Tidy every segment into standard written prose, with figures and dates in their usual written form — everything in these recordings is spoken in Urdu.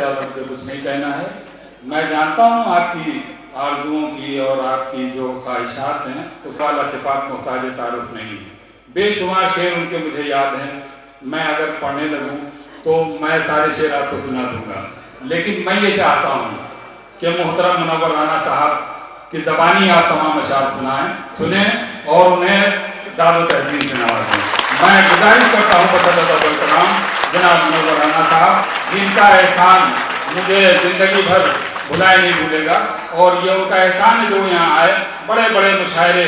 کچھ نہیں کہنا ہے. میں جانتا ہوں آپ کی آرزوؤں کی اور آپ کی جو خواہشات ہیں اس والا صفات محتاج تعارف نہیں ہے. بے شمار شعر ان کے مجھے یاد ہیں. میں اگر پڑھنے لگوں تو میں سارے شعر آپ کو سنا دوں گا. لیکن میں یہ چاہتا ہوں کہ محترم منور رانا صاحب کی زبانی آپ تمام اشعار سنیں اور انہیں داد و تہذیب سے نوازیں. میں گزارش کرتا ہوں بصدد الکلام جناب منور رانا صاحب جن کا احسان مجھے زندگی بھر بھلائے نہیں بھولے گا. اور یہ ان کا احسان ہے جو یہاں آئے. بڑے بڑے مشاعرے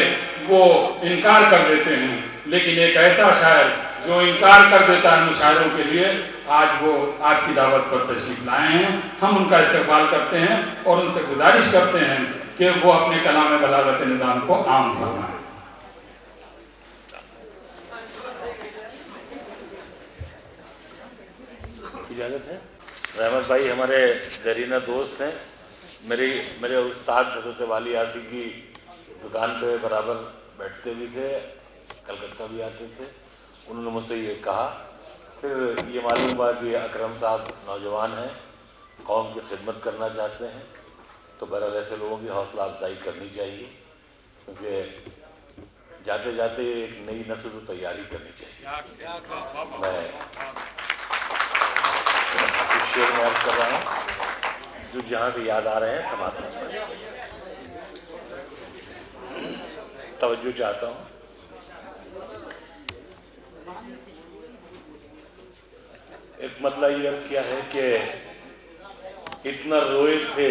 وہ انکار کر دیتے ہیں لیکن ایک ایسا شاعر جو انکار کر دیتا ہے مشاعروں کے لیے آج وہ آپ کی دعوت پر تشریف لائے ہیں. ہم ان کا استقبال کرتے ہیں اور ان سے گزارش کرتے ہیں کہ وہ اپنے کلام بلاغت نظام کو عام فرمائیں. اجازت ہے. رحمت بھائی ہمارے دیرینہ دوست ہیں. میرے استاد حضرت والی آسی کی دکان پہ برابر بیٹھتے بھی تھے, کلکتہ بھی آتے تھے. انہوں نے مجھ سے یہ کہا, پھر یہ معلوم ہوا کہ اکرم صاحب نوجوان ہیں, قوم کی خدمت کرنا چاہتے ہیں, تو بہرحال ایسے لوگوں کی حوصلہ افزائی کرنی چاہیے کیونکہ جاتے جاتے ایک نئی نسل کو تیاری کرنی چاہیے. میں شعر میں عرض کر رہا ہوں جو جہاں سے یاد آ رہے ہیں سماعت میں توجہ چاہتا ہوں. ایک مطلب یہ عرض کیا ہے کہ اتنا روئے تھے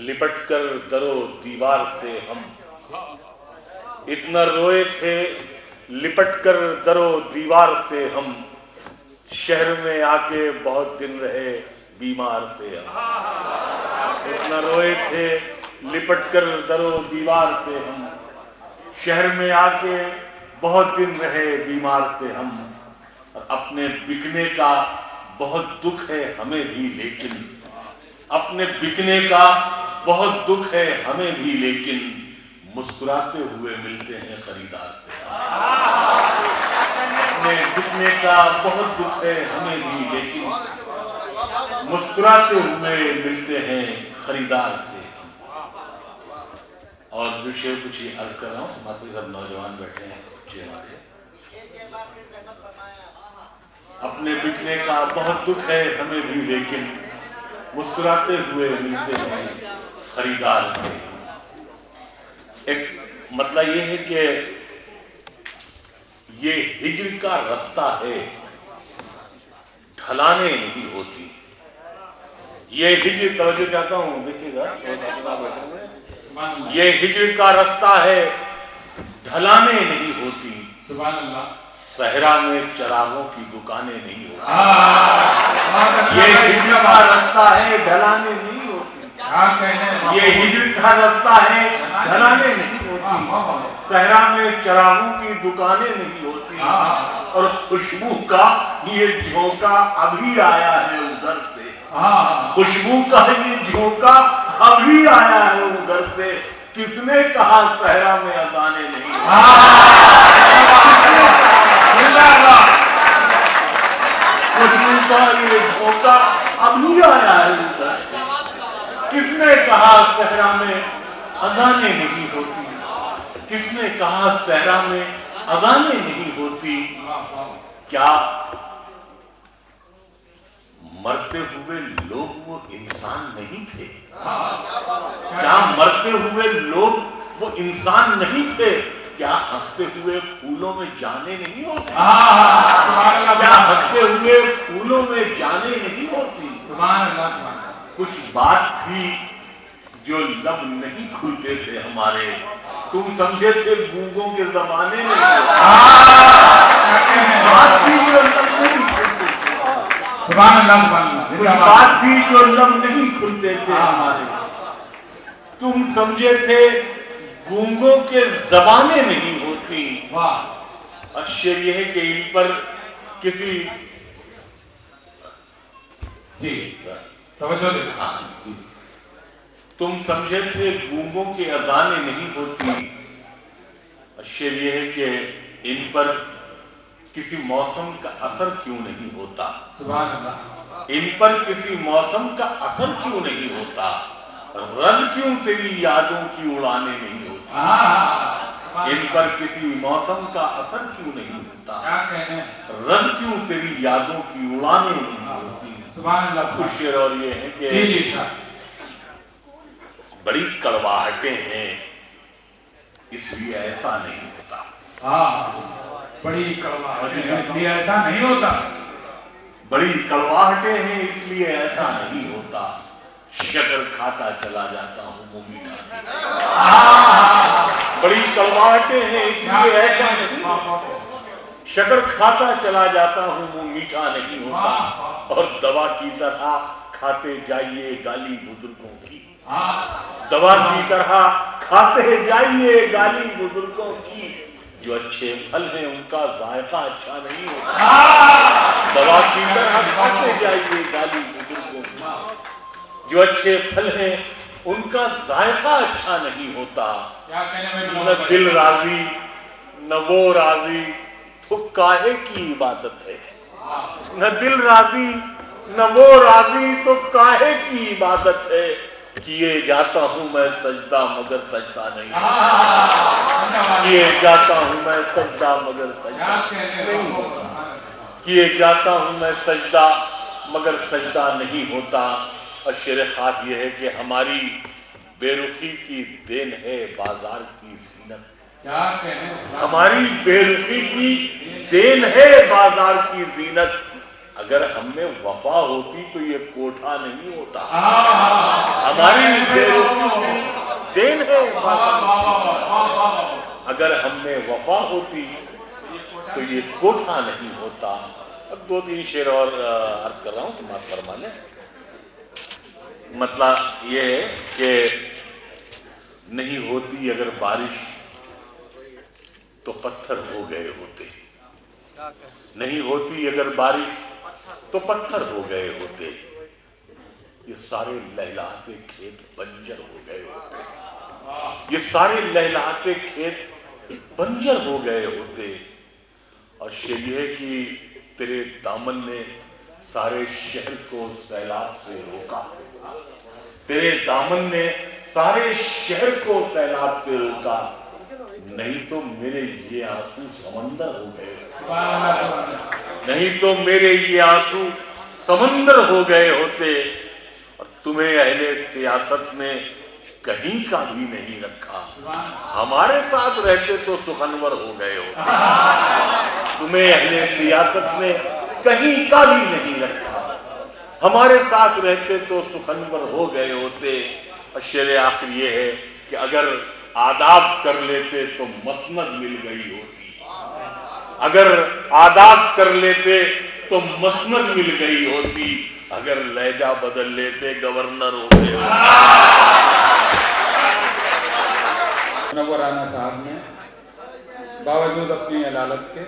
لپٹ کر در و دیوار سے ہم, اتنا روئے تھے لپٹ کر در و دیوار سے ہم, شہر میں آ کے بہت دن رہے بیمار سے ہم. اتنا روئے تھے لپٹ کر در و دیوار سے ہم, شہر میں آ کے بہت دن رہے بیمار سے ہم. اپنے بکنے کا بہت دکھ ہے ہمیں بھی لیکن, اپنے بکنے کا بہت دکھ ہے ہمیں بھی لیکن, مسکراتے ہوئے ملتے ہیں خریدار سے. اپنے بکنے کا بہت دکھ ہے ہمیں بھی لیکن, مسکراتے ہوئے ملتے ہیں خریدار سے. اور جو شعر کچھ یہ عرض کر رہا ہوں سماعت میں سب نوجوان بیٹھے ہیں بچے ہمارے. اپنے بکنے کا بہت دکھ ہے ہمیں بھی لیکن, مسکراتے ہوئے ملتے ہیں خریدار سے. ایک مطلب یہ ہے کہ یہ ہجر کا رستہ ہے ڈھلانے نہیں ہوتی. یہ ہجر, توجہ چاہتا ہوں دیکھیے گا, یہ ہجر کا رستہ ہے ڈھلانے نہیں ہوتی. سبحان اللہ. صحرا میں چراغوں کی دکانیں نہیں ہوتی. یہ ہجر کا رستہ ہے ڈھلانے نہیں ہوتی. یہ ہجر کا رستہ ہے ڈھلانے نہیں ہوتی. صحرا میں چراغوں کی دکانیں نہیں ہوتی. اور خوشبو کا یہ جھونکا ابھی آیا ہے ادھر سے. خوشبو کا یہ جھونکا ابھی آیا ہے ادھر سے. کس نے کہا صحرا میں اذانیں نہیں ہوتی. خوشبو کا یہ جھونکا ابھی آیا ہے ادھر سے. کس نے کہا صحرا میں اذانیں نہیں ہوتی. کس نے کہا صحرا میں اذانیں نہیں ہوتی. کیا مرتے ہوئے لوگ وہ انسان نہیں تھے؟ کیا مرتے ہوئے لوگ وہ انسان نہیں تھے؟ کیا ہنستے ہوئے پھولوں میں جانیں نہیں ہوتی؟ کیا ہنستے ہوئے پھولوں میں جانیں نہیں ہوتی؟ کچھ بات تھی جو لب نہیں کھلتے تھے ہمارے. تم سمجھے تھے گونگوں کے زمانے میں. بات تھی جو لب نہیں کھلتے تھے. بات تھی جو لب نہیں کھلتے تھے ہمارے. تم سمجھے تھے گونگوں کے زبانیں نہیں ہوتی. اشر یہ ہے کہ ان پر کسی تم سمجھے تھے گونگوں کی اذانیں نہیں ہوتی. اشر یہ ہے کہ ان پر کسی موسم کا اثر کیوں نہیں ہوتا. سبحان اللہ. ان پر کسی موسم کا اثر کیوں نہیں ہوتا؟ رد کیوں تیری یادوں کی اڑانے نہیں ہوتی؟ ان پر کسی موسم کا اثر کیوں نہیں ہوتا؟ رد کیوں تیری یادوں کی اڑانے نہیں ہوتی؟ سبحان اللہ۔ کچھ شعر اور یہ ہے کہ بڑی کڑواہٹیں ہیں اس لیے ایسا نہیں ہوتا۔ بڑی کڑواہٹیں ہیں اس لیے ایسا نہیں ہوتا۔ بڑی کڑواہٹیں ہیں اس لیے ایسا نہیں ہوتا۔ شکر کھاتا چلا جاتا ہوں منہ میٹھا نہیں۔ بڑی کڑواہٹیں ہیں اس لیے ایسا نہیں ہوتا۔ شکر کھاتا چلا جاتا ہوں منہ میٹھا نہیں ہوتا۔ اور دوا کی طرح کھاتے جائیے گالی بزرگوں کی۔ دوا کی طرح کھاتے جائیے گالی بزرگوں کی۔ جو اچھے پھل ہیں ان کا ذائقہ اچھا نہیں ہوتا۔ دوا کی طرح کھاتے جائیے گالی بزرگوں کی۔ جو اچھے پھل ہیں ان کا ذائقہ اچھا نہیں ہوتا۔ نہ دل راضی نہ وہ راضی تو کاہے کی عبادت ہے؟ نہ دل راضی نہ وہ راضی تو کاہے کی عبادت ہے؟ کیے جاتا ہوں میں سجدہ مگر سجدہ نہیں ہوتا۔ کیے جاتا ہوں میں سجدہ مگر سجدہ نہیں ہوتا۔ کیے جاتا ہوں میں سجدہ مگر سجدہ نہیں ہوتا۔ اور شعر خاص یہ ہے کہ ہماری بے رخی کی دین ہے بازار کی زینت۔ ہماری بے رخی کی دین ہے بازار کی زینت۔ اگر ہم میں وفا ہوتی تو یہ کوٹھا نہیں ہوتا۔ ہماری بے رخی کی دین ہے بازار کی۔ اگر ہم میں وفا ہوتی تو یہ کوٹھا نہیں ہوتا۔ اب دو تین شعر اور عرض کر رہا ہوں سماعت فرما لیں۔ مطلب یہ ہے کہ نہیں ہوتی اگر بارش تو پتھر ہو گئے ہوتے۔ نہیں ہوتی اگر بارش تو پتھر ہو گئے ہوتے۔ یہ سارے لہلاتے کھیت بنجر ہو گئے ہوتے۔ یہ سارے لہلاتے کھیت بنجر ہو گئے ہوتے۔ اور شعر یہ ہے کہ تیرے دامن نے سارے شہر کو سیلاب سے روکا۔ تیرے دامن نے سارے شہر کو سیلاب سے روکا۔ نہیں تو میرے یہ آنسو سمندر ہو گئے۔ نہیں تو میرے یہ آنسو سمندر ہو گئے ہوتے۔ اور تمہیں اہل سیاست نے کہیں کا بھی نہیں رکھا۔ ہمارے ساتھ رہتے تو سخنور ہو گئے ہوتے۔ تمہیں اہل سیاست نے کہیں کا بھی نہیں رکھا۔ ہمارے ساتھ رہتے تو سخنور ہو گئے ہوتے۔ اور شعر آخر یہ ہے کہ اگر آداب کر لیتے تو مسند مل گئی ہوتی۔ اگر آداب کر لیتے تو مسند مل گئی ہوتی۔ اگر لہجہ بدل لیتے گورنر ہوتے ہوتے۔ منور رانا صاحب نے باوجود اپنی علالت کے